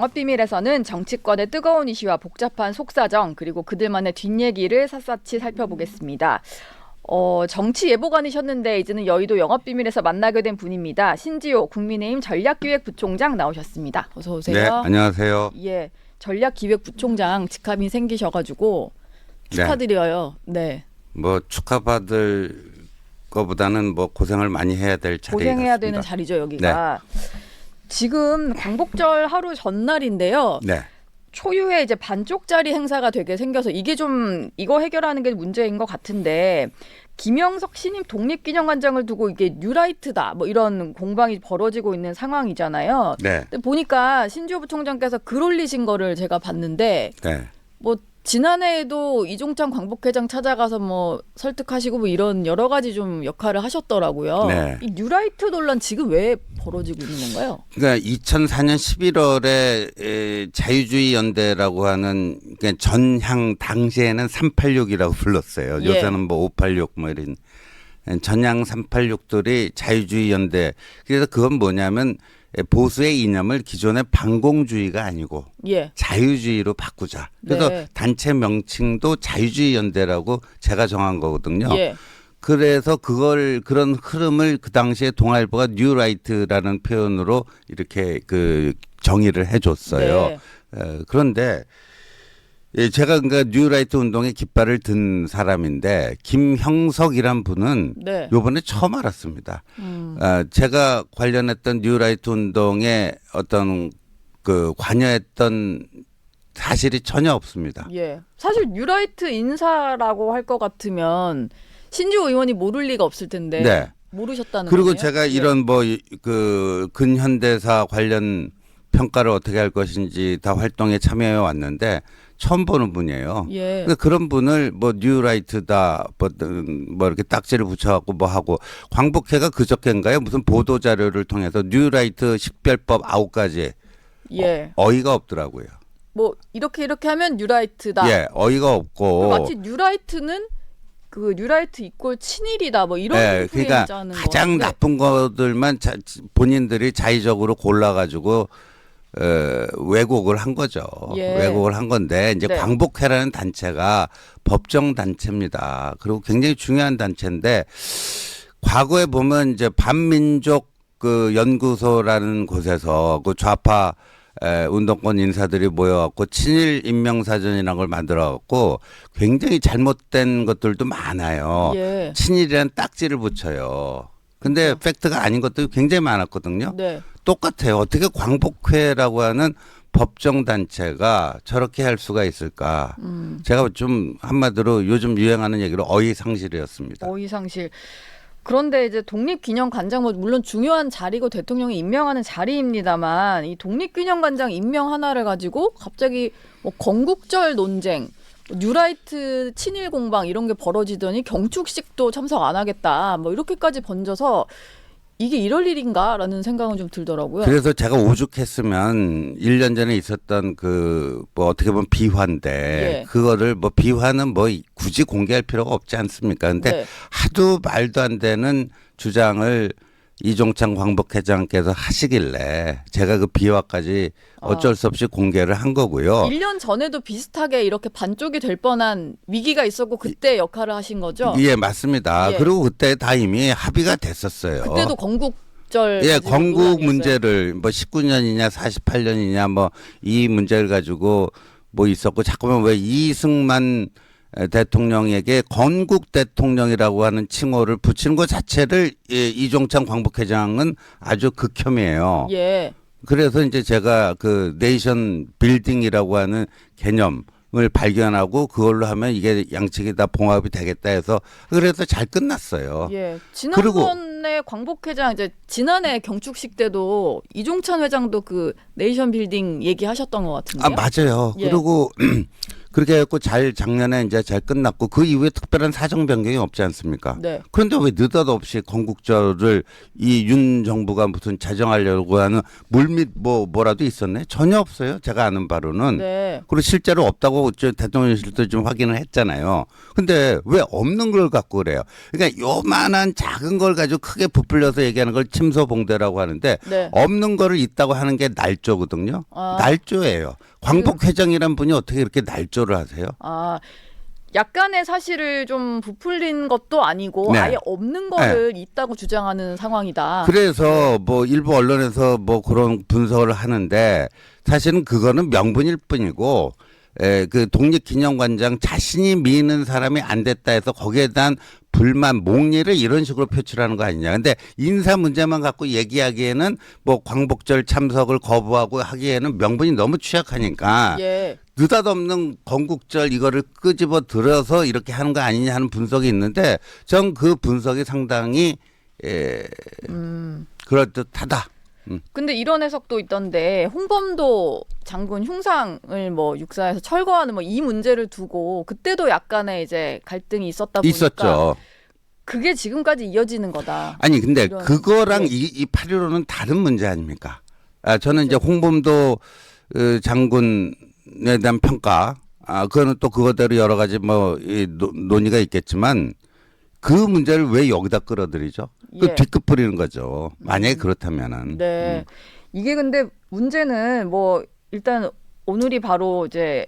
영업비밀에서는 정치권의 뜨거운 이슈와 복잡한 속사정 그리고 그들만의 뒷얘기를 샅샅이 살펴보겠습니다. 정치 예보관이셨는데 이제는 여의도 영업비밀에서 만나게 된 분입니다. 신지호 국민의힘 전략기획부총장 나오셨습니다. 어서 오세요. 네, 안녕하세요. 예, 전략기획부총장 직함이 생기셔가지고 축하드려요. 네. 뭐 축하받을 거보다는 뭐 고생을 많이 해야 될 자리 고생해야 같습니다. 되는 자리죠 여기가. 네. 지금 광복절 하루 전날인데요. 네. 초유의 이제 반쪽짜리 행사가 되게 생겨서 이게 좀 이거 해결하는 게 문제인 것 같은데 김영석 신임 독립기념관장을 두고 이게 뉴라이트다 뭐 이런 공방이 벌어지고 있는 상황이잖아요. 네. 근데 보니까 신지호 부총장께서 글 올리신 거를 제가 봤는데 네. 뭐 지난해에도 이종찬 광복회장 찾아가서 뭐 설득하시고 뭐 이런 여러 가지 좀 역할을 하셨더라고요. 네. 이 뉴라이트 논란 지금 왜 벌어지고 있는 건가요? 그러니까 2004년 11월에 자유주의 연대라고 하는 그러니까 전향 당시에는 386이라고 불렀어요. 예. 요새는 뭐 586 뭐 이런 전향 386들이 자유주의 연대. 그래서 그건 뭐냐면 보수의 이념을 기존의 반공주의가 아니고 예. 자유주의로 바꾸자. 그래서 네. 단체 명칭도 자유주의 연대라고 제가 정한 거거든요. 예. 그래서 그런 흐름을 그 당시에 동아일보가 뉴라이트라는 표현으로 이렇게 그 정의를 해줬어요. 네. 그런데 제가 그러니까 뉴라이트 운동에 깃발을 든 사람인데 김형석이란 분은 네. 요번에 처음 알았습니다. 제가 관련했던 뉴라이트 운동에 어떤 그 관여했던 사실이 전혀 없습니다. 예. 사실 뉴라이트 인사라고 할 것 같으면 신지호 의원이 모를 리가 없을 텐데 네. 모르셨다는 그리고 거네요? 제가 이런 뭐 그 근현대사 관련 평가를 어떻게 할 것인지 다 활동에 참여해 왔는데 처음 보는 분이에요. 예. 그러니까 그런 분을 뭐 뉴라이트다 뭐 이렇게 딱지를 붙여갖고 뭐 하고 광복회가 그저께인가요? 무슨 보도 자료를 통해서 뉴라이트 식별법 9가지 예. 어이가 없더라고요. 뭐 이렇게 하면 뉴라이트다. 예, 어이가 없고. 마치 뉴라이트는 그 뉴라이트 이꼴 친일이다 뭐 이런 예, 그러니까 짜는 가장 거. 나쁜 것들만 본인들이 자의적으로 골라가지고 왜곡을 한 거죠. 예. 왜곡을 한 건데 이제 네. 광복회라는 단체가 법정 단체입니다. 그리고 굉장히 중요한 단체인데 과거에 보면 이제 반민족 그 연구소라는 곳에서 그 좌파 운동권 인사들이 모여갖고 친일 인명사전이라는 걸 만들어갖고 굉장히 잘못된 것들도 많아요. 예. 친일이라는 딱지를 붙여요. 근데 팩트가 아닌 것도 굉장히 많았거든요. 네. 똑같아요. 어떻게 광복회라고 하는 법정 단체가 저렇게 할 수가 있을까? 제가 좀 한마디로 요즘 유행하는 얘기로 어이상실이었습니다. 어이상실. 그런데 이제 독립기념관장 뭐 물론 중요한 자리고 대통령이 임명하는 자리입니다만 이 독립기념관장 임명 하나를 가지고 갑자기 뭐 건국절 논쟁, 뉴라이트 친일 공방 이런 게 벌어지더니 경축식도 참석 안 하겠다. 뭐 이렇게까지 번져서 이게 이럴 일인가라는 생각은 좀 들더라고요. 그래서 제가 오죽했으면 1년 전에 있었던 그 뭐 어떻게 보면 비화인데 예. 그거를 뭐 비화는 뭐 굳이 공개할 필요가 없지 않습니까? 근데 네. 하도 말도 안 되는 주장을 이종찬 광복회장께서 하시길래 제가 그 비화까지 어쩔 수 없이 공개를 한 거고요. 1년 전에도 비슷하게 이렇게 반쪽이 될 뻔한 위기가 있었고 그때 역할을 하신 거죠? 예, 맞습니다. 예. 그리고 그때 다 이미 합의가 됐었어요. 그때도 건국절 예, 가지고 건국 논란이 있어요. 문제를 뭐 19년이냐 48년이냐 뭐 이 문제를 가지고 뭐 있었고 자꾸만 왜 이승만 대통령에게 건국 대통령이라고 하는 칭호를 붙이는 것 자체를 이종찬 광복회장은 아주 극혐이에요. 예. 그래서 이제 제가 그 네이션 빌딩이라고 하는 개념을 발견하고 그걸로 하면 이게 양측이 다 봉합이 되겠다 해서 그래서 잘 끝났어요. 예. 그리고 지난번에 광복회장 이제 지난해 경축식 때도 이종찬 회장도 그 네이션 빌딩 얘기하셨던 것 같은데요. 아, 맞아요. 예. 그리고 그렇게 해갖고 작년에 이제 잘 끝났고 그 이후에 특별한 사정 변경이 없지 않습니까? 네. 그런데 왜 느닷없이 건국절을 이 윤 정부가 무슨 자정하려고 하는 물밑 뭐라도 있었네? 전혀 없어요. 제가 아는 바로는. 네. 그리고 실제로 없다고 저 대통령실도 좀 확인을 했잖아요. 근데 왜 없는 걸 갖고 그래요? 그러니까 요만한 작은 걸 가지고 크게 부풀려서 얘기하는 걸 침소봉대라고 하는데 네. 없는 거를 있다고 하는 게 날조거든요. 아. 날조예요. 광복회장이란 분이 어떻게 이렇게 날조를 하세요? 아, 약간의 사실을 좀 부풀린 것도 아니고 네. 아예 없는 거를 있다고 주장하는 상황이다. 그래서 뭐 일부 언론에서 뭐 그런 분석을 하는데 사실은 그거는 명분일 뿐이고 그 독립기념관장 자신이 미는 사람이 안 됐다 해서 거기에 대한 불만, 목리를 이런 식으로 표출하는 거 아니냐. 근데 인사 문제만 갖고 얘기하기에는 뭐 광복절 참석을 거부하고 하기에는 명분이 너무 취약하니까 예. 느닷없는 건국절 이거를 끄집어 들어서 이렇게 하는 거 아니냐 하는 분석이 있는데 전 그 분석이 상당히 그럴듯하다. 근데 이런 해석도 있던데 홍범도 장군 흉상을 뭐 육사에서 철거하는 뭐 이 문제를 두고 그때도 약간의 이제 갈등이 있었다 보니까 있었죠. 그게 지금까지 이어지는 거다. 아니 근데 이런, 그거랑 네. 이 8.15는 다른 문제 아닙니까? 저는 이제 홍범도 장군에 대한 평가 그거는 또 그거대로 여러 가지 뭐 논의가 있겠지만 그 문제를 왜 여기다 끌어들이죠? 그 예. 뒤끝 부리는 거죠. 만약에 그렇다면은. 네. 이게 근데 문제는 뭐 일단 오늘이 바로 이제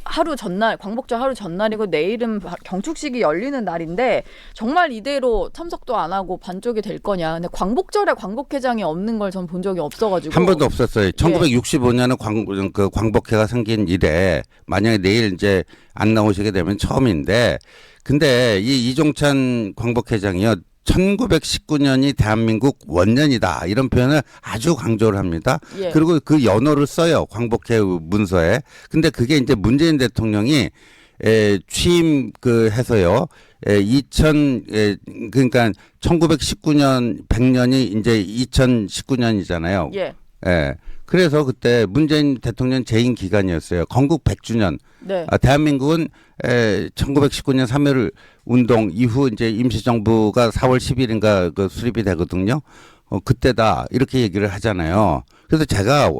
하루 전날 광복절 하루 전날이고 내일은 경축식이 열리는 날인데 정말 이대로 참석도 안 하고 반쪽이 될 거냐. 근데 광복절에 광복회장이 없는 걸 전 본 적이 없어가지고 한 번도 없었어요. 1965년에 광복회가 생긴 이래 만약에 내일 이제 안 나오시게 되면 처음인데 근데 이 이종찬 광복회장이요. 1919년이 대한민국 원년이다 이런 표현을 아주 강조를 합니다. 예. 그리고 그 연호를 써요 광복회 문서에. 근데 그게 이제 문재인 대통령이 취임 해서요. 그러니까 1919년 100년이 이제 2019년이잖아요. 예. 그래서 그때 문재인 대통령 재임 기간이었어요. 건국 100주년. 네. 대한민국은 1919년 3.1 운동 이후 이제 임시정부가 4월 10일인가 그 수립이 되거든요. 그때다 이렇게 얘기를 하잖아요. 그래서 제가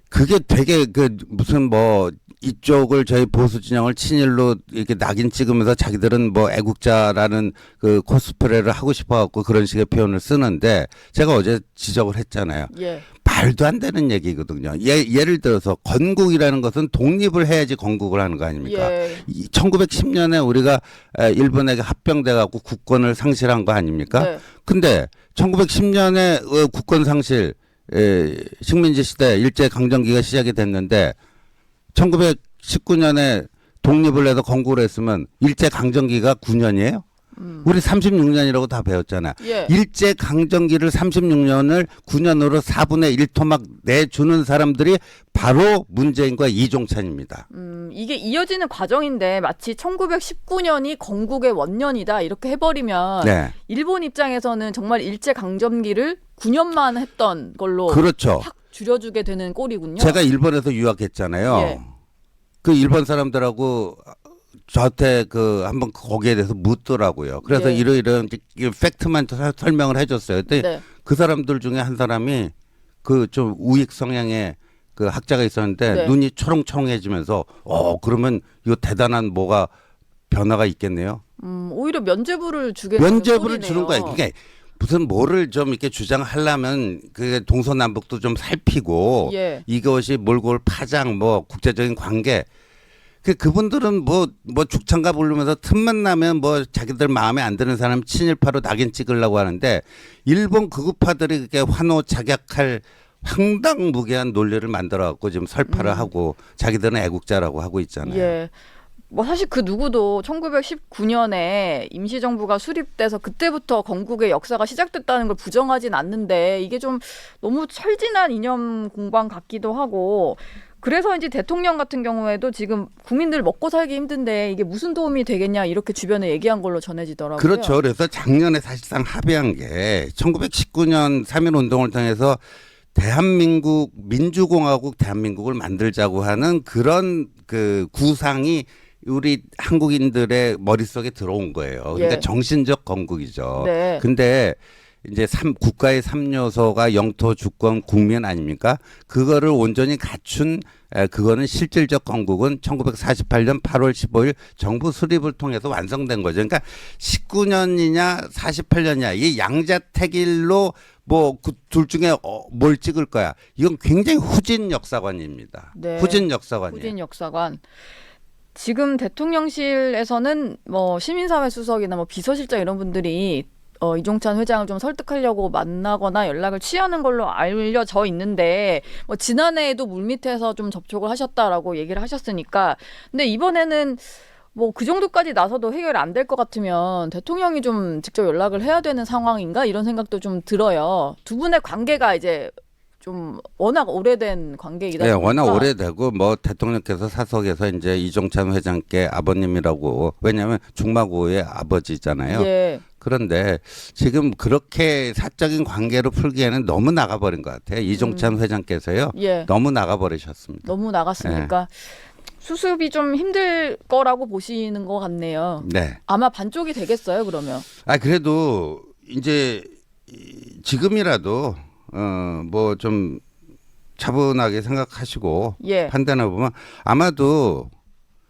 그게 되게 무슨 뭐 이쪽을 저희 보수 진영을 친일로 이렇게 낙인 찍으면서 자기들은 뭐 애국자라는 그 코스프레를 하고 싶어 갖고 그런 식의 표현을 쓰는데 제가 어제 지적을 했잖아요. 예. 말도 안 되는 얘기거든요. 예를 들어서 건국이라는 것은 독립을 해야지 건국을 하는 거 아닙니까? 예. 1910년에 우리가 일본에게 합병돼 갖고 국권을 상실한 거 아닙니까? 네. 근데 1910년에 국권 상실 식민지 시대 일제 강점기가 시작이 됐는데 1919년에 독립을 해서 건국을 했으면 일제 강점기가 9년이에요? 우리 36년이라고 다 배웠잖아. 예. 일제 강점기를 36년을 9년으로 4분의 1토막 내주는 사람들이 바로 문재인과 이종찬입니다. 이게 이어지는 과정인데 마치 1919년이 건국의 원년이다 이렇게 해버리면 네. 일본 입장에서는 정말 일제 강점기를 9년만 했던 걸로 그렇죠. 확 줄여주게 되는 꼴이군요. 제가 일본에서 유학했잖아요. 예. 그 일본 사람들하고 저한테 한번 거기에 대해서 묻더라고요. 그래서 예. 이런 팩트만 설명을 해줬어요. 그때 네. 그 사람들 중에 한 사람이 그 좀 우익 성향의 그 학자가 있었는데 네. 눈이 초롱초롱해지면서 그러면 이거 대단한 뭐가 변화가 있겠네요. 오히려 면죄부를 주게 면죄부를 되는 주는 거예요. 꼴이네요. 그러니까 무슨 뭐를 좀 이렇게 주장하려면 그 동서남북도 좀 살피고 예. 이것이 몰골 파장 뭐 국제적인 관계 그분들은 뭐 죽창가 부르면서 틈만 나면 뭐 자기들 마음에 안 드는 사람 친일파로 낙인 찍으려고 하는데 일본 극우파들이 그렇게 환호작약할 황당무계한 논리를 만들어 갖고 지금 설파를 하고 자기들은 애국자라고 하고 있잖아요. 예. 뭐 사실 그 누구도 1919년에 임시정부가 수립돼서 그때부터 건국의 역사가 시작됐다는 걸 부정하진 않는데 이게 좀 너무 철진한 이념 공방 같기도 하고 그래서 이제 대통령 같은 경우에도 지금 국민들 먹고 살기 힘든데 이게 무슨 도움이 되겠냐 이렇게 주변에 얘기한 걸로 전해지더라고요. 그렇죠. 그래서 작년에 사실상 합의한 게 1919년 3.1 운동을 통해서 대한민국 민주공화국 대한민국을 만들자고 하는 그런 그 구상이 우리 한국인들의 머릿속에 들어온 거예요. 그러니까 예. 정신적 건국이죠. 네. 근데 이제 국가의 3요소가 영토, 주권, 국민 아닙니까? 그거를 온전히 갖춘 그거는 실질적 건국은 1948년 8월 15일 정부 수립을 통해서 완성된 거죠. 그러니까 19년이냐 48년이냐 이 양자택일로 뭐 그 둘 중에 뭘 찍을 거야. 이건 굉장히 후진 역사관입니다. 네. 후진 역사관이에요. 후진 역사관. 지금 대통령실에서는 뭐 시민사회 수석이나 뭐 비서실장 이런 분들이 이종찬 회장을 좀 설득하려고 만나거나 연락을 취하는 걸로 알려져 있는데 뭐 지난해에도 물밑에서 좀 접촉을 하셨다라고 얘기를 하셨으니까 근데 이번에는 뭐 그 정도까지 나서도 해결이 안 될 것 같으면 대통령이 좀 직접 연락을 해야 되는 상황인가 이런 생각도 좀 들어요. 두 분의 관계가 이제 좀 워낙 오래된 관계이다 네, 보니까 워낙 오래되고 뭐 대통령께서 사석에서 이제 이종찬 회장께 아버님이라고 왜냐하면 중마고의 아버지잖아요. 예. 그런데 지금 그렇게 사적인 관계로 풀기에는 너무 나가버린 것 같아요. 이종찬 회장께서요. 예. 너무 나가버리셨습니다. 너무 나갔으니까 수습이 좀 힘들 거라고 보시는 것 같네요. 네. 아마 반쪽이 되겠어요, 그러면. 아 그래도 이제 지금이라도 뭐 좀 차분하게 생각하시고 예. 판단해 보면 아마도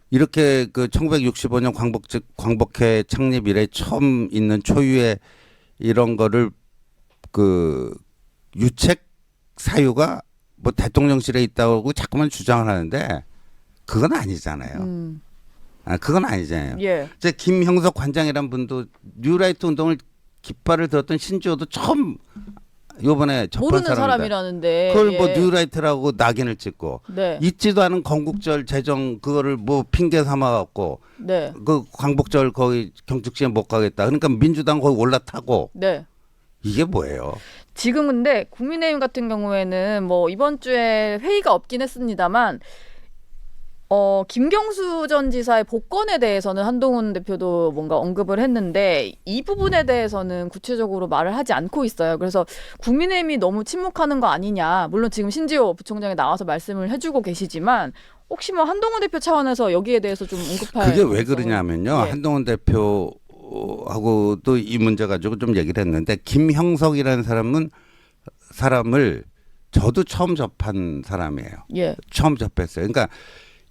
이렇게 그 1965년 광복회 창립 이래 처음 있는 초유의 이런 거를 그 유책 사유가 뭐 대통령실에 있다고 자꾸만 주장을 하는데 그건 아니잖아요. 아, 그건 아니잖아요. 예. 이제 김형석 관장이란 분도 뉴라이트 운동을 깃발을 들었던 신지호도 처음 요번에 접한 모르는 사람이다. 사람이라는데. 그걸 예. 뭐 뉴라이트라고 낙인을 찍고 네. 있지도 않은 건국절 제정 그거를 뭐 핑계 삼아 갖고 네. 그 광복절 거기 경축시에 못 가겠다. 그러니까 민주당 거기 올라타고 네. 이게 뭐예요? 지금 근데 국민의힘 같은 경우에는 뭐 이번 주에 회의가 없긴 했습니다만 김경수 전 지사의 복권에 대해서는 한동훈 대표도 뭔가 언급을 했는데 이 부분에 대해서는 구체적으로 말을 하지 않고 있어요. 그래서 국민의힘이 너무 침묵하는 거 아니냐. 물론 지금 신지호 부총장이 나와서 말씀을 해주고 계시지만 혹시 뭐 한동훈 대표 차원에서 여기에 대해서 좀 언급할 그게 왜 가능성은- 그러냐면요. 예. 한동훈 대표하고도 이 문제 가지고 좀 얘기를 했는데 김형석이라는 사람을 저도 처음 접한 사람이에요. 예. 처음 접했어요. 그러니까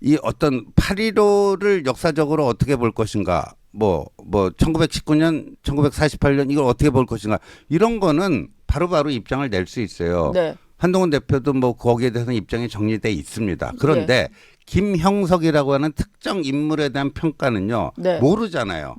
이 어떤 8.15를 역사적으로 어떻게 볼 것인가, 뭐 1919년, 1948년 이걸 어떻게 볼 것인가 이런 거는 바로바로 입장을 낼 수 있어요. 네. 한동훈 대표도 뭐 거기에 대해서는 입장이 정리돼 있습니다. 그런데 김형석이라고 하는 특정 인물에 대한 평가는요 네. 모르잖아요.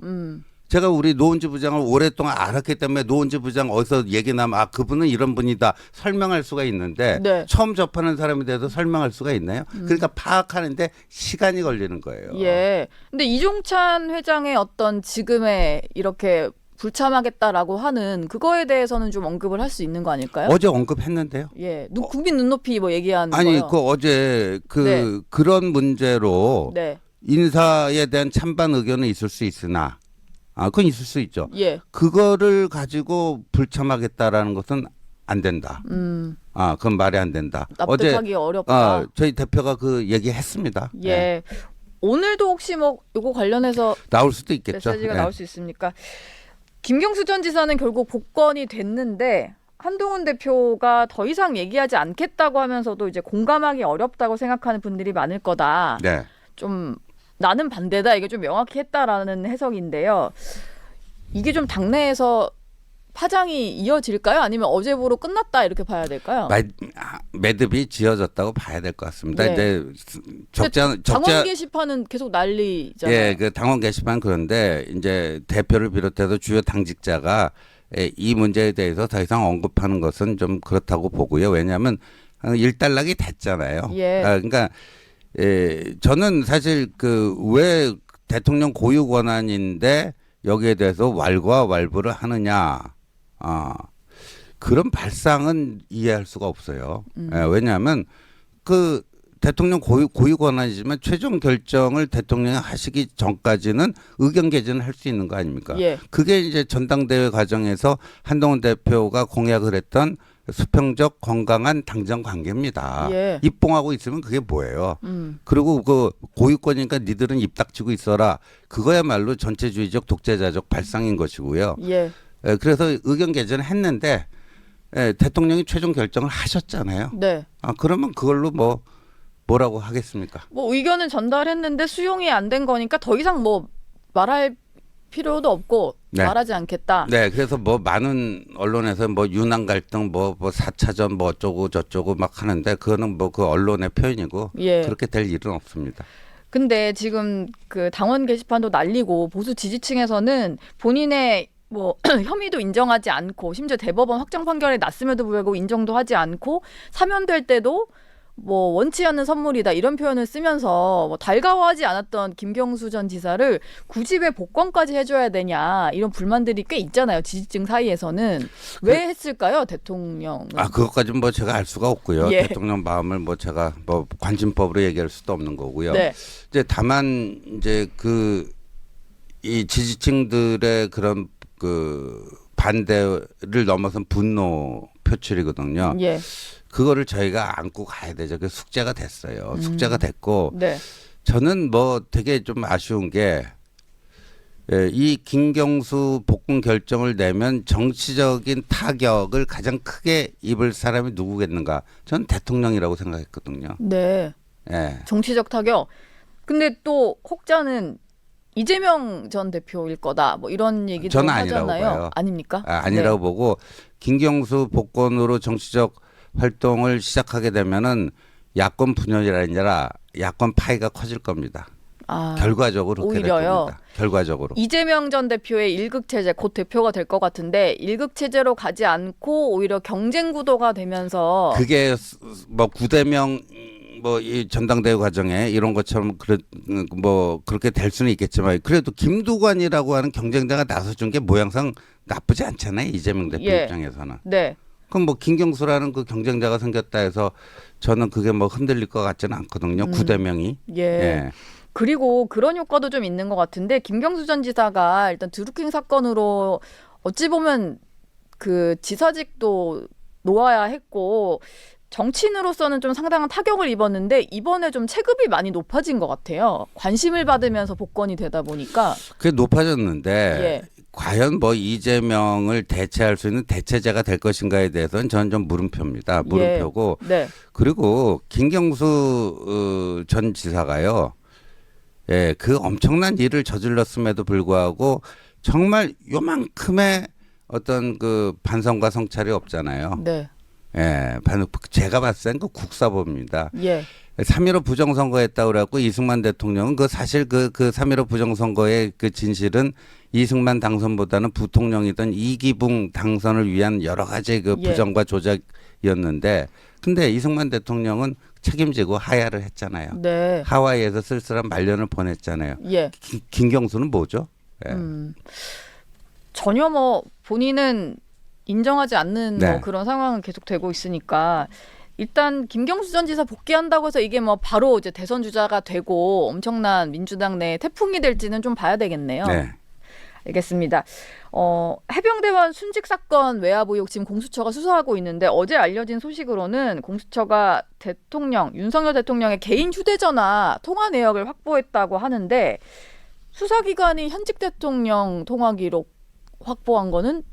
제가 우리 노은지 부장을 오랫동안 알았기 때문에 노은지 부장 어디서 얘기 나면 아 그분은 이런 분이다 설명할 수가 있는데 네. 처음 접하는 사람에 대해서 설명할 수가 있나요? 그러니까 파악하는데 시간이 걸리는 거예요. 예. 근데 이종찬 회장의 어떤 지금의 이렇게 불참하겠다라고 하는 그거에 대해서는 좀 언급을 할 수 있는 거 아닐까요? 어제 언급했는데요. 예. 국민 눈높이 뭐 얘기하는 아니 거요. 그 어제 네. 그런 문제로 네. 인사에 대한 찬반 의견은 있을 수 있으나 그건 있을 수 있죠. 예. 그거를 가지고 불참하겠다라는 것은 안 된다. 그건 말이 안 된다. 납득하기 어렵다. 저희 대표가 그 얘기했습니다. 예. 네. 오늘도 혹시 뭐 요거 관련해서 나올 수도 있겠죠. 메시지가 네. 나올 수 있습니까? 김경수 전 지사는 결국 복권이 됐는데 한동훈 대표가 더 이상 얘기하지 않겠다고 하면서도 이제 공감하기 어렵다고 생각하는 분들이 많을 거다. 네. 좀 나는 반대다. 이게 좀 명확히 했다라는 해석인데요. 이게 좀 당내에서 파장이 이어질까요? 아니면 어제부로 끝났다 이렇게 봐야 될까요? 매듭이 지어졌다고 봐야 될 것 같습니다. 네. 이제 당원 게시판은 계속 난리잖아요. 예, 그 당원 게시판 그런데 이제 대표를 비롯해서 주요 당직자가 이 문제에 대해서 더 이상 언급하는 것은 좀 그렇다고 보고요. 왜냐하면 일단락이 됐잖아요. 예. 그러니까 저는 사실 그 왜 대통령 고유 권한인데 여기에 대해서 왈가왈부를 하느냐. 그런 발상은 이해할 수가 없어요. 왜냐하면 그 대통령 고유 권한이지만 최종 결정을 대통령이 하시기 전까지는 의견 개진을 할 수 있는 거 아닙니까? 예. 그게 이제 전당대회 과정에서 한동훈 대표가 공약을 했던 수평적 건강한 당정 관계입니다. 예. 입봉하고 있으면 그게 뭐예요? 그리고 그 고유권이니까 니들은 입 닥치고 있어라. 그거야말로 전체주의적 독재자적 발상인 것이고요. 예. 그래서 의견 개진을 했는데 대통령이 최종 결정을 하셨잖아요. 네. 그러면 그걸로 뭐라고 하겠습니까? 뭐 의견은 전달했는데 수용이 안 된 거니까 더 이상 뭐 말할 필요도 없고 네. 말하지 않겠다. 네, 그래서 많은 언론에서 유난 갈등, 4차전 어쩌고 저쩌고 막 하는데 그거는 그 언론의 표현이고 예. 그렇게 될 일은 없습니다. 근데 지금 그 당원 게시판도 날리고 보수 지지층에서는 본인의 뭐 혐의도 인정하지 않고 심지어 대법원 확정 판결이 났음에도 불구하고 인정도 하지 않고 사면될 때도 뭐 원치 않는 선물이다 이런 표현을 쓰면서 뭐 달가워하지 않았던 김경수 전 지사를 굳이 왜 복권까지 해줘야 되냐 이런 불만들이 꽤 있잖아요. 지지층 사이에서는 왜 했을까요, 대통령? 그것까지는 제가 알 수가 없고요. 예. 대통령 마음을 제가 관심법으로 얘기할 수도 없는 거고요. 네. 이제 다만 이제 이 지지층들의 그런 반대를 넘어선 분노 표출이거든요. 예. 그거를 저희가 안고 가야 되죠. 그 숙제가 됐어요. 숙제가 됐고 네. 저는 되게 좀 아쉬운 게 이 김경수 복권 결정을 내면 정치적인 타격을 가장 크게 입을 사람이 누구겠는가? 저는 대통령이라고 생각했거든요. 네. 예. 정치적 타격. 근데 또 혹자는 이재명 전 대표일 거다. 뭐 이런 얘기도 저는 아니라고 하잖아요. 봐요. 아닙니까? 아니라고 네. 보고 김경수 복권으로 정치적 활동을 시작하게 되면은 야권 분열이 아니라 야권 파이가 커질 겁니다. 결과적으로 그렇게 될 오히려요. 겁니다. 결과적으로. 이재명 전 대표의 일극 체제 곧 대표가 될 것 같은데 일극 체제로 가지 않고 오히려 경쟁 구도가 되면서 그게 9대명 이 전당대회 과정에 이런 것처럼 그렇게 될 수는 있겠지만 그래도 김두관이라고 하는 경쟁자가 나서준 게 모양상 나쁘지 않잖아요. 이재명 대표 예. 입장에서는. 네. 그럼 김경수라는 그 경쟁자가 생겼다 해서 저는 그게 흔들릴 것 같지는 않거든요. 9대명이. 예. 예. 그리고 그런 효과도 좀 있는 것 같은데 김경수 전 지사가 일단 드루킹 사건으로 어찌 보면 그 지사직도 놓아야 했고 정치인으로서는 좀 상당한 타격을 입었는데 이번에 좀 체급이 많이 높아진 것 같아요. 관심을 받으면서 복권이 되다 보니까. 그게 높아졌는데 예. 과연 이재명을 대체할 수 있는 대체제가 될 것인가에 대해서는 저는 좀 물음표입니다. 물음표고. 예. 네. 그리고 김경수 전 지사가요. 예, 그 엄청난 일을 저질렀음에도 불구하고 정말 요만큼의 어떤 반성과 성찰이 없잖아요. 네. 예, 제가 봤을 땐 국사법입니다. 예. 3.15 부정선거했다고 그래갖고 이승만 대통령은 사실 그 3.15 부정선거의 진실은 이승만 당선보다는 부통령이던 이기붕 당선을 위한 여러 가지 부정과 조작이었는데 근데 이승만 대통령은 책임지고 하야를 했잖아요. 네. 하와이에서 쓸쓸한 말년을 보냈잖아요. 예. 김경수는 뭐죠? 예. 전혀 본인은 인정하지 않는 네. 그런 상황은 계속되고 있으니까 일단 김경수 전 지사 복귀한다고 해서 이게 바로 이제 대선 주자가 되고 엄청난 민주당 내 태풍이 될지는 좀 봐야 되겠네요. 네. 알겠습니다. 해병대원 순직 사건 외압 의혹 지금 공수처가 수사하고 있는데 어제 알려진 소식으로는 공수처가 윤석열 대통령의 개인 휴대전화 통화 내역을 확보했다고 하는데 수사기관이 현직 대통령 통화 기록 확보한 거는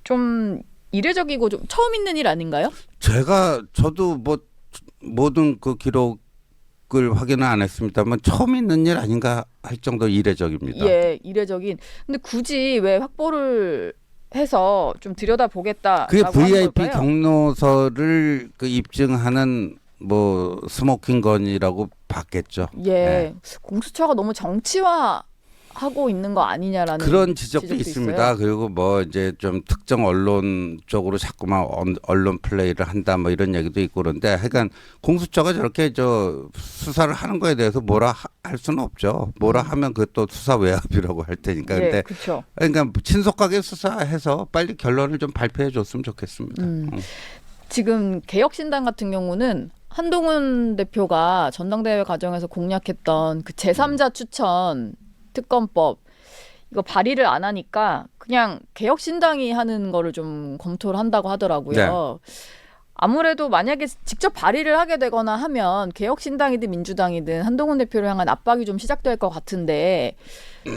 좀 이례적이고 좀 처음 있는 일 아닌가요? 저도 모든 기록을 확인은 안 했습니다만 처음 있는 일 아닌가 할 정도 이례적입니다. 예, 이례적인. 근데 굳이 왜 확보를 해서 좀 들여다보겠다라고 그게 하는 VIP 걸까요? 경로서를 입증하는 스모킹 건이라고 봤겠죠. 예, 네. 공수처가 너무 정치화하고 있는 거 아니냐라는 그런 지적도 지적도 있습니다. 있어요. 그리고 이제 좀 특정 언론 쪽으로 자꾸만 언론 플레이를 한다 이런 얘기도 있고 그런데 하여간 공수처가 저렇게 수사를 하는 거에 대해서 뭐라 할 수는 없죠. 뭐라 하면 그것도 수사 외압이라고 할 테니까. 근데 예, 그렇죠. 그러니까 신속하게 수사해서 빨리 결론을 좀 발표해 줬으면 좋겠습니다. 지금 개혁신당 같은 경우는 한동훈 대표가 전당대회 과정에서 공약했던 그 제3자 추천 특검법 이거 발의를 안 하니까 그냥 개혁신당이 하는 거를 좀 검토를 한다고 하더라고요. 아무래도 만약에 직접 발의를 하게 되거나 하면 개혁신당이든 민주당이든 한동훈 대표를 향한 압박이 좀 시작될 것 같은데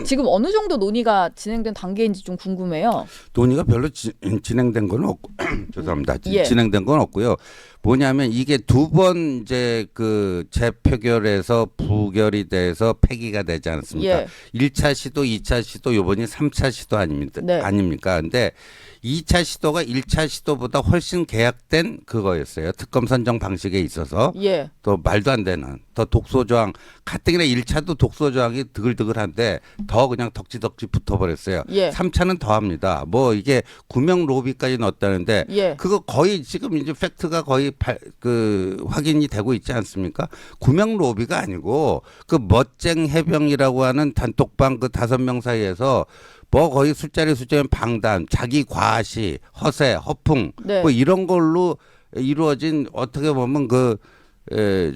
지금 어느 정도 논의가 진행된 단계인지 좀 궁금해요. 논의가 별로 진행된 건 없고 죄송합니다. 예. 진행된 건 없고요. 뭐냐면 이게 두 번 이제 그 재표결에서 부결이 돼서 폐기가 되지 않았습니까? 예. 1차 시도, 2차 시도, 요번이 3차 시도 아닙니까? 네. 아닙니까? 근데 2차 시도가 1차 시도보다 훨씬 계약된 그거였어요. 특검 선정 방식에 있어서. 예. 또 말도 안 되는 더 독소조항 가뜩이나 1차도 독소조항이 드글드글한데 더 그냥 덕지덕지 붙어버렸어요. 예. 3차는 더 합니다. 뭐 이게 구명 로비까지 넣었다는데 예. 그거 거의 지금 이제 팩트가 거의 확인이 되고 있지 않습니까? 구명 로비가 아니고 그 멋쟁 해병이라고 하는 단톡방 그 5명 사이에서 뭐 거의 술자리면 방단, 자기 과시, 허세, 허풍 네. 뭐 이런 걸로 이루어진 어떻게 보면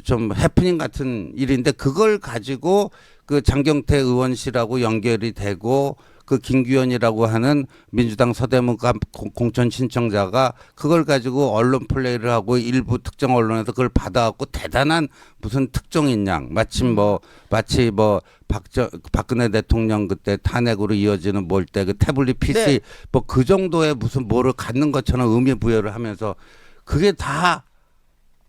좀 해프닝 같은 일인데 그걸 가지고 그 장경태 의원실하고 연결이 되고 그 김규현이라고 하는 민주당 서대문갑 공천 신청자가 그걸 가지고 언론 플레이를 하고 일부 특정 언론에서 그걸 받아갖고 대단한 무슨 특종인 양 마치 뭐 박근혜 대통령 그때 탄핵으로 이어지는 뭘 때 그 태블릿 PC 네. 뭐 그 정도의 무슨 뭐를 갖는 것처럼 의미 부여를 하면서 그게 다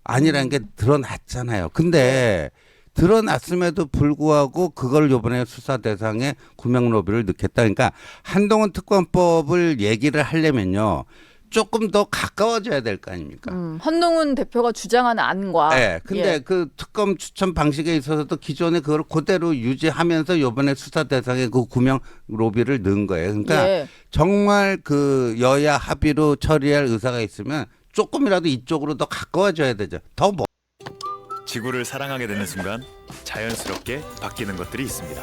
아니라는 게 드러났잖아요. 근데 드러났음에도 불구하고 그걸 이번에 수사 대상에 구명 로비를 넣겠다. 그러니까 한동훈 특검법을 얘기를 하려면요. 조금 더 가까워져야 될 거 아닙니까? 한동훈 대표가 주장하는 안과. 네. 근데 그 특검 추천 방식에 있어서도 기존에 그걸 그대로 유지하면서 이번에 수사 대상에 그 구명 로비를 넣은 거예요. 그러니까 예. 정말 그 여야 합의로 처리할 의사가 있으면 조금이라도 이쪽으로 더 가까워져야 되죠. 더 지구를 사랑하게 되는 순간 자연스럽게 바뀌는 것들이 있습니다.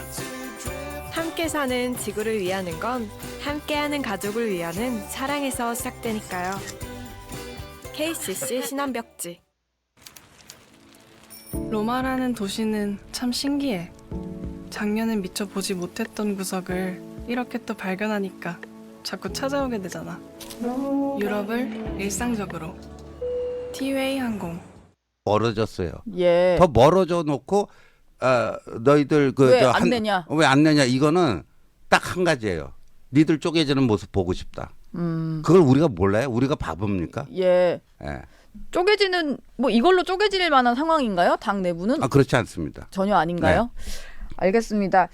함께 사는 지구를 위하는 건 함께하는 가족을 위하는 사랑에서 시작되니까요. KCC 신한벽지. 로마라는 도시는 참 신기해. 작년엔 미처 보지 못했던 구석을 이렇게 또 발견하니까 자꾸 찾아오게 되잖아. 유럽을 일상적으로. 티웨이 항공. 멀어졌어요. 예. 더 멀어져 놓고 너희들 왜 안 내냐? 왜 안 내냐? 이거는 딱 한 가지예요. 니들 쪼개지는 모습 보고 싶다. 그걸 우리가 몰라요? 우리가 바보입니까? 예. 예. 쪼개지는 뭐 이걸로 쪼개질 만한 상황인가요? 당 내부는? 그렇지 않습니다. 전혀 아닌가요? 알겠습니다.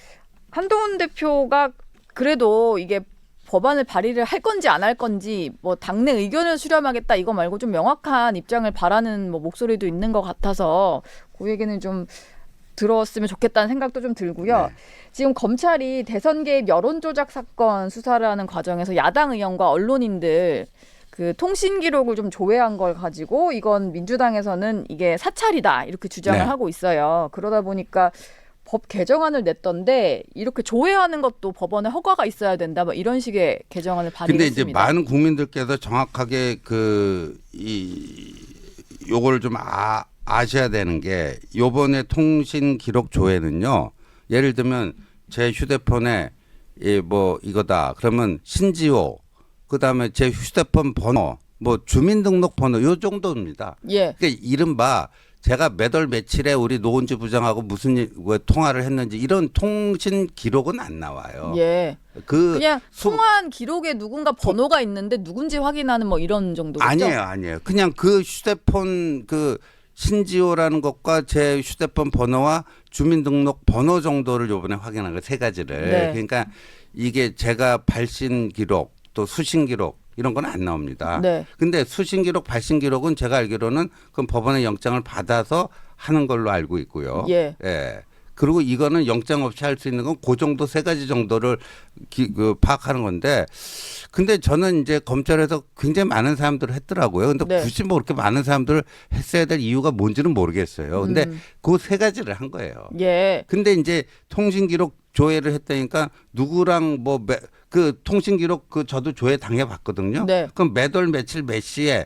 한동훈 대표가 그래도 이게 법안을 발의를 할 건지 안 할 건지 뭐 당내 의견을 수렴하겠다 이거 말고 좀 명확한 입장을 바라는 뭐 목소리도 있는 것 같아서 그 얘기는 좀 들었으면 좋겠다는 생각도 좀 들고요. 네. 지금 검찰이 대선 개입 여론 조작 사건 수사를 하는 과정에서 야당 의원과 언론인들 그 통신 기록을 좀 조회한 걸 가지고 이건 민주당에서는 이게 사찰이다 이렇게 주장을 네. 하고 있어요. 그러다 보니까 법 개정안을 냈던데 이렇게 조회하는 것도 법원에 허가가 있어야 된다. 뭐 이런 식의 개정안을 근데 이제 발의했습니다. 많은 국민들께서 정확하게 요걸 좀 아셔야 되는 게 요번에 통신 기록 조회는요. 예를 들면 제 휴대폰에 이거다. 그러면 신지호 그다음에 제 휴대폰 번호 뭐 주민등록번호 요 정도입니다. 예. 그러니까 이른바 제가 몇 월 며칠에 우리 노은지 부장하고 무슨 왜 통화를 했는지 이런 통신 기록은 안 나와요. 예. 그 그냥 통화한 기록에 누군가 번호가 있는데 누군지 확인하는 뭐 이런 정도겠죠? 아니에요. 그냥 그 휴대폰 그 신지호라는 것과 제 휴대폰 번호와 주민등록 번호 정도를 요번에 확인한 거 세 가지를. 네. 그러니까 이게 제가 발신 기록 또 수신 기록 이런 건 안 나옵니다. 네. 근데 수신 기록, 발신 기록은 제가 알기로는 그럼 법원의 영장을 받아서 하는 걸로 알고 있고요. 예. 그리고 이거는 영장 없이 할 수 있는 건 그 정도 세 가지 정도를 파악하는 건데, 근데 저는 이제 검찰에서 굉장히 많은 사람들을 했더라고요. 근데 네. 굳이 뭐 그렇게 많은 사람들을 했어야 될 이유가 뭔지는 모르겠어요. 근데 그 세 가지를 한 거예요. 예. 근데 이제 통신 기록 조회를 했다니까 누구랑 그 통신 기록 저도 조회 당해 봤거든요. 네. 그럼 몇 월 며칠 몇 시에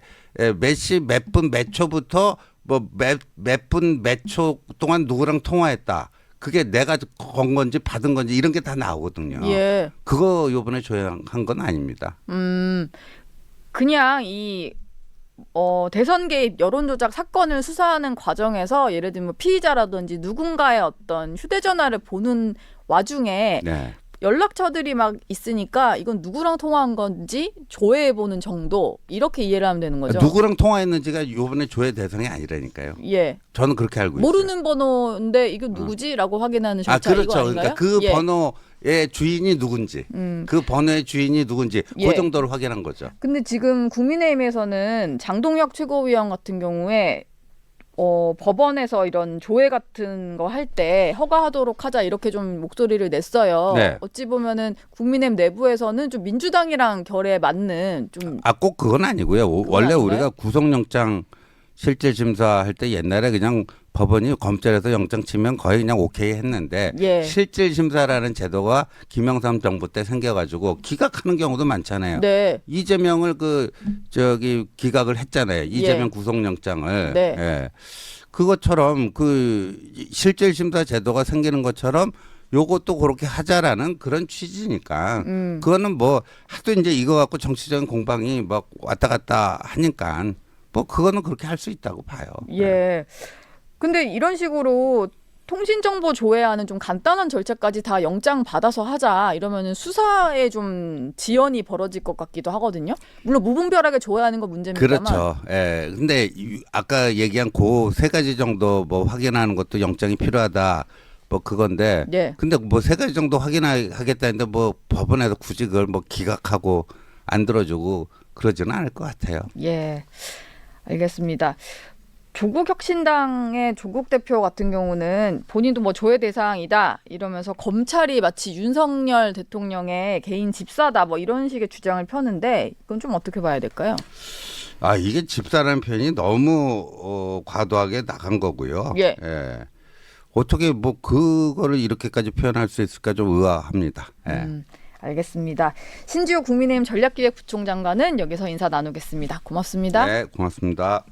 몇 시 몇 분 몇 초부터 뭐 몇 분 몇 초 동안 누구랑 통화했다. 그게 내가 건 건지 받은 건지 이런 게 다 나오거든요. 예. 그거 요번에 조회한 건 아닙니다. 그냥 대선 개입 여론조작 사건을 수사하는 과정에서 예를 들면 피의자라든지 누군가의 어떤 휴대전화를 보는 와중에 네. 연락처들이 막 있으니까 이건 누구랑 통화한 건지 조회해보는 정도 이렇게 이해를 하면 되는 거죠. 누구랑 통화했는지가 요번에 조회 대상이 아니라니까요. 예. 저는 그렇게 알고 있어요. 모르는 번호인데 이건 누구지라고 확인하는 절차 그렇죠. 이거 아닌가요? 그러니까 그 예. 번호의 주인이 누군지, 그 번호의 주인이 누군지 예. 그 정도를 확인한 거죠. 근데 지금 국민의힘에서는 장동혁 최고위원 같은 경우에 법원에서 이런 조회 같은 거 할 때 허가하도록 하자 이렇게 좀 목소리를 냈어요. 네. 어찌 보면은 국민의힘 내부에서는 좀 민주당이랑 결에 맞는 좀 꼭 그건 아니고요. 원래 아닌가요? 우리가 구속영장 실질 심사할 때 옛날에 그냥 법원이 검찰에서 영장 치면 거의 그냥 오케이 했는데 예. 실질 심사라는 제도가 김영삼 정부 때 생겨가지고 기각하는 경우도 많잖아요. 네. 이재명을 기각을 했잖아요. 이재명 구속영장을. 네. 예. 그것처럼 그 실질 심사 제도가 생기는 것처럼 요것도 그렇게 하자라는 그런 취지니까 그거는 뭐 하도 이제 이거 갖고 정치적인 공방이 막 왔다 갔다 하니까 뭐 그거는 그렇게 할 수 있다고 봐요. 예. 근데 이런 식으로 통신정보 조회하는 좀 간단한 절차까지 다 영장 받아서 하자 이러면은 수사에 좀 지연이 벌어질 것 같기도 하거든요. 물론 무분별하게 조회하는 건 문제입니다만. 그렇죠. 예. 근데 아까 얘기한 그 세 가지 정도 뭐 확인하는 것도 영장이 필요하다. 뭐 그건데. 예. 근데 뭐 세 가지 정도 확인하겠다는데 뭐 법원에서 굳이 그걸 뭐 기각하고 안 들어주고 그러지는 않을 것 같아요. 예. 알겠습니다. 조국혁신당의 조국 대표 같은 경우는 본인도 뭐 조회 대상이다 이러면서 검찰이 마치 윤석열 대통령의 개인 집사다 뭐 이런 식의 주장을 펴는데 이건 좀 어떻게 봐야 될까요? 이게 집사라는 표현이 너무 과도하게 나간 거고요. 예. 어떻게 뭐 그거를 이렇게까지 표현할 수 있을까 좀 의아합니다. 예. 알겠습니다. 신지호 국민의힘 전략기획부총장과는 여기서 인사 나누겠습니다. 고맙습니다. 네, 고맙습니다.